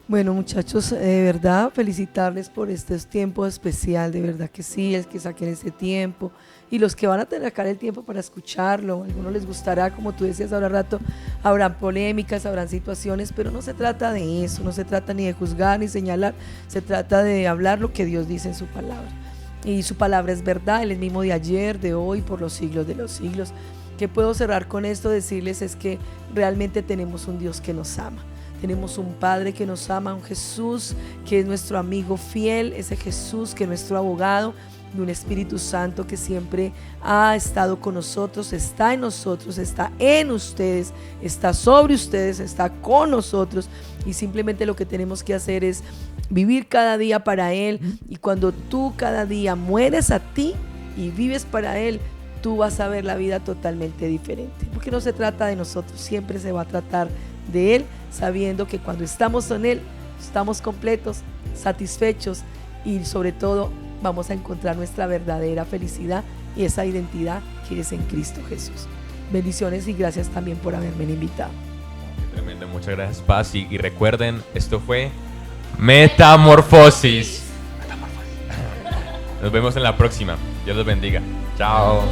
Speaker 2: Bueno, muchachos, de verdad felicitarles por este tiempo especial, de verdad que sí, el que saquen ese tiempo, y los que van a tener acá el tiempo para escucharlo. A algunos les gustará, como tú decías ahora rato, habrán polémicas, habrán situaciones, pero no se trata de eso, no se trata ni de juzgar ni señalar, se trata de hablar lo que Dios dice en su palabra, y su palabra es verdad, Él es mismo de ayer, de hoy, por los siglos de los siglos. ¿Qué puedo cerrar con esto? Decirles es que realmente tenemos un Dios que nos ama. Tenemos un Padre que nos ama, un Jesús que es nuestro amigo fiel, ese Jesús que es nuestro abogado, y un Espíritu Santo que siempre ha estado con nosotros, está en nosotros, está en ustedes, está sobre ustedes, está con nosotros, y simplemente lo que tenemos que hacer es vivir cada día para Él. Y cuando tú cada día mueres a ti y vives para Él, tú vas a ver la vida totalmente diferente, porque no se trata de nosotros, siempre se va a tratar de Él, sabiendo que cuando estamos con Él estamos completos, satisfechos, y sobre todo vamos a encontrar nuestra verdadera felicidad y esa identidad que es en Cristo Jesús. Bendiciones y gracias también por haberme invitado.
Speaker 1: Qué tremendo, muchas gracias, Paz, y recuerden, esto fue Metamorfosis. Nos vemos en la próxima. Dios los bendiga. Chao.